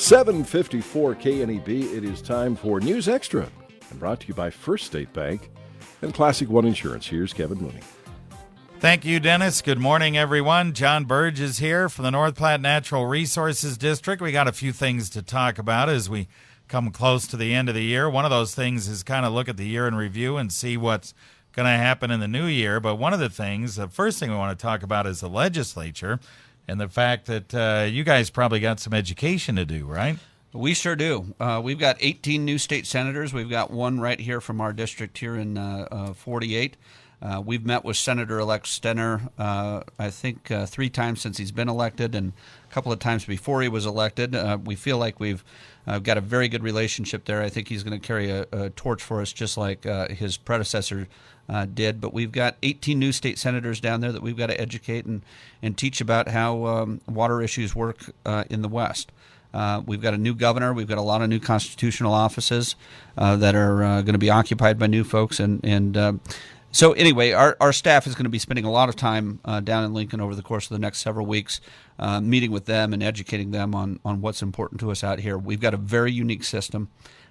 754 KNEB, it is time for News Extra, and brought to you by First State Bank and Classic One Insurance. Here's Kevin Mooney. Thank you, Dennis. Good morning, everyone. John Berge is here from the North Platte Natural Resources District. We got a few things to talk about as we come close to the end of the year. One of those things is kind of look at the year in review and see what's going to happen in the new year. But one of the things, the first thing we want to talk about is the legislature and the fact that you guys probably got some education to do, right? We sure do. We've got 18 new state senators. We've got one right here from our district here in 48. We've met with Senator-elect Stenner, I think 3 times since he's been elected and a couple of times before he was elected. We feel like we've got a very good relationship there. I think he's going to carry a torch for us just like his predecessor did. But we've got 18 new state senators down there that we've got to educate and teach about how water issues work in the West. We've got a new governor. We've got a lot of new constitutional offices that are going to be occupied by new folks. So anyway, our staff is going to be spending a lot of time down in Lincoln over the course of the next several weeks, meeting with them and educating them on what's important to us out here. We've got a very unique system.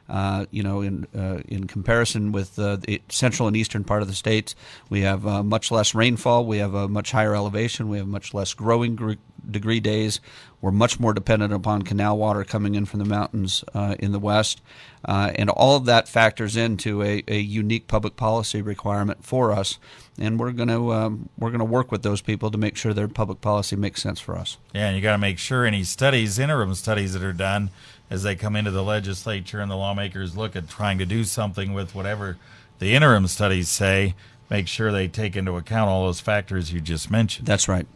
In comparison with the central and eastern part of the states, we have much less rainfall. We have a much higher elevation. We have much less growing degree days. We're much more dependent upon canal water coming in from the mountains in the west, and all of that factors into a unique public policy requirement for us. And we're going to work with those people to make sure their public policy makes sense for us. Yeah, and you got to make sure any interim studies that are done as they come into the legislature and the lawmakers look at trying to do something with whatever the interim studies say, make sure they take into account all those factors you just mentioned. That's right.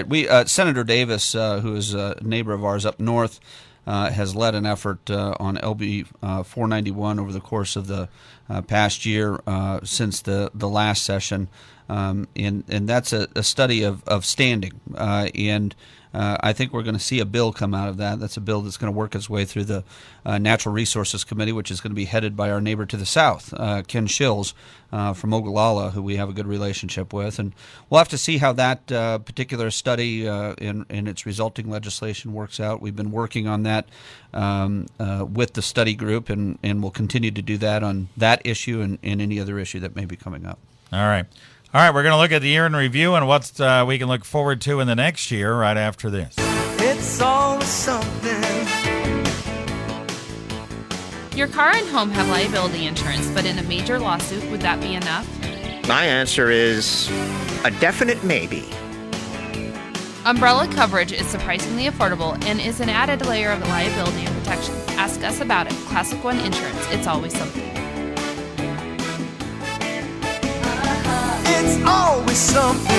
We Senator Davis, who is a neighbor of ours up north, has led an effort on LB 491 over the course of the past year since the last session, and that's a study of standing. I think we're going to see a bill come out of that. That's a bill that's going to work its way through the Natural Resources Committee, which is going to be headed by our neighbor to the south, Ken Shills from Ogallala, who we have a good relationship with. And we'll have to see how that particular study and its resulting legislation works out. We've been working on that with the study group, and we'll continue to do that on that issue and any other issue that may be coming up. All right, we're going to look at the year in review and what we can look forward to in the next year right after this. It's always something. Your car and home have liability insurance, but in a major lawsuit, would that be enough? My answer is a definite maybe. Umbrella coverage is surprisingly affordable and is an added layer of liability and protection. Ask us about it. Classic One Insurance. It's always something. It's always something.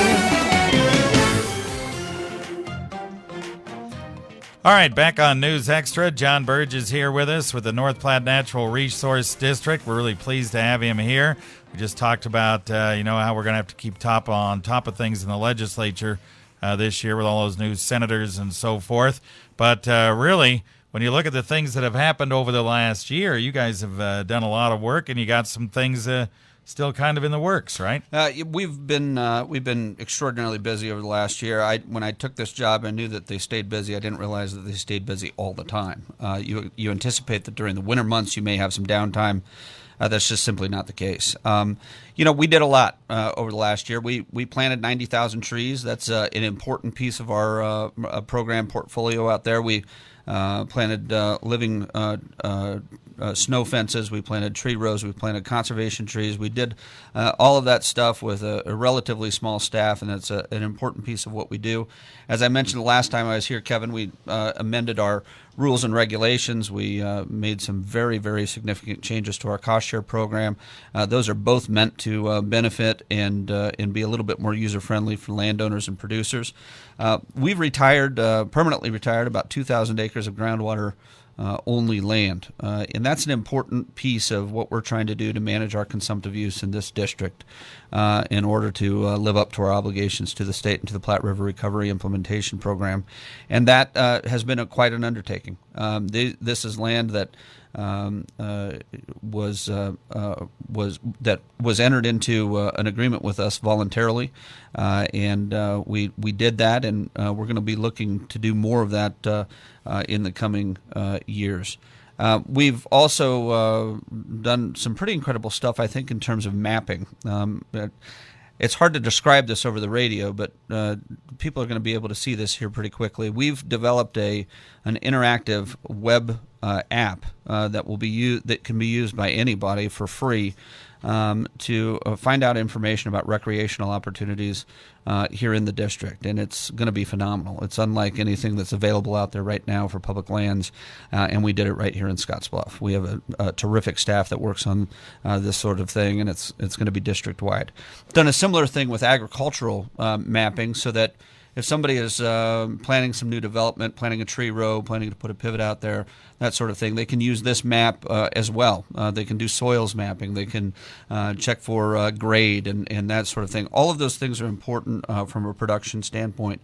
All right, back on News Extra. John Berge is here with us with the North Platte Natural Resource District. We're really pleased to have him here. We just talked about, how we're going to have to keep on top of things in the legislature this year with all those new senators and so forth. But really, when you look at the things that have happened over the last year, you guys have done a lot of work, and you got some things still kind of in the works, right? We've been extraordinarily busy over the last year. When I took this job, I knew that they stayed busy. I didn't realize that they stayed busy all the time. You anticipate that during the winter months you may have some downtime. That's just simply not the case. We did a lot over the last year. We planted 90,000 trees. That's an important piece of our program portfolio out there. We planted living snow fences. We planted tree rows. We planted conservation trees. We did all of that stuff with a relatively small staff, and that's an important piece of what we do. As I mentioned the last time I was here, Kevin, we amended our rules and regulations. We made some very, very significant changes to our cost share program. Those are both meant to benefit and be a little bit more user-friendly for landowners and producers. We've permanently retired about 2,000 acres of groundwater only land. And that's an important piece of what we're trying to do to manage our consumptive use in this district in order to live up to our obligations to the state and to the Platte River Recovery Implementation Program. And that has been quite an undertaking. This is land that was entered into an agreement with us voluntarily, and we did that, and we're going to be looking to do more of that in the coming years. We've also done some pretty incredible stuff, I think, in terms of mapping. It's hard to describe this over the radio, but people are going to be able to see this here pretty quickly. We've developed an interactive web app that can be used by anybody for free to find out information about recreational opportunities here in the district, and it's going to be phenomenal. It's unlike anything that's available out there right now for public lands, and we did it right here in Scottsbluff. We have a terrific staff that works on this sort of thing, and it's going to be district-wide. Done a similar thing with agricultural mapping, so that if somebody is planning some new development, planning a tree row, planning to put a pivot out there, that sort of thing, they can use this map as well. They can do soils mapping. They can check for grade and that sort of thing. All of those things are important from a production standpoint.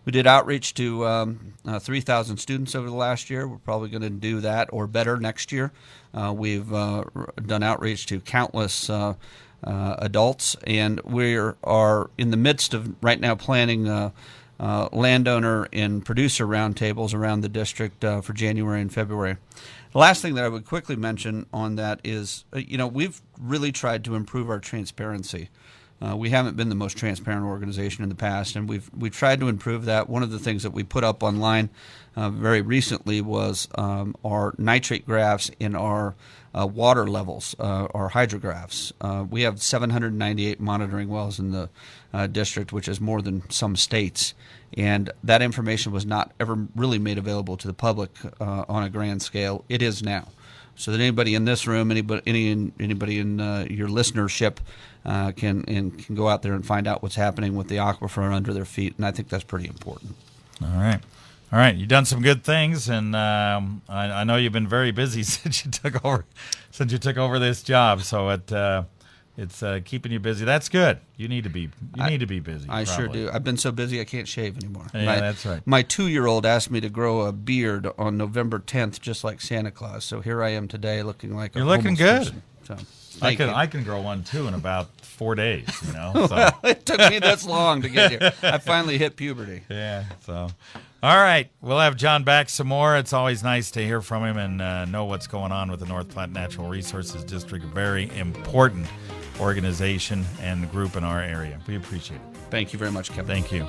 We did outreach to 3,000 students over the last year. We're probably going to do that or better next year. We've done outreach to countless adults, and we are in the midst of right now planning landowner and producer roundtables around the district for January and February. The last thing that I would quickly mention on that is, we've really tried to improve our transparency. We haven't been the most transparent organization in the past, and we've tried to improve that. One of the things that we put up online very recently was our nitrate graphs in our water levels, our hydrographs. We have 798 monitoring wells in the district, which is more than some states, and that information was not ever really made available to the public on a grand scale. It is now. So that anybody in this room, anybody in your listenership can go out there and find out what's happening with the aquifer under their feet, and I think that's pretty important. All right. You've done some good things, and I know you've been very busy since you took over this job. So it's keeping you busy. That's good. You need to be busy. I sure do. I've been so busy I can't shave anymore. Yeah, that's right. My 2-year-old asked me to grow a beard on November 10th, just like Santa Claus. So here I am today, looking like you're looking good. Person. So I can grow one too in about 4 days. So. It took me this long to get here. I finally hit puberty. Yeah. So. All right, we'll have John back some more. It's always nice to hear from him and know what's going on with the North Platte Natural Resources District, a very important organization and group in our area. We appreciate it. Thank you very much, Kevin. Thank you.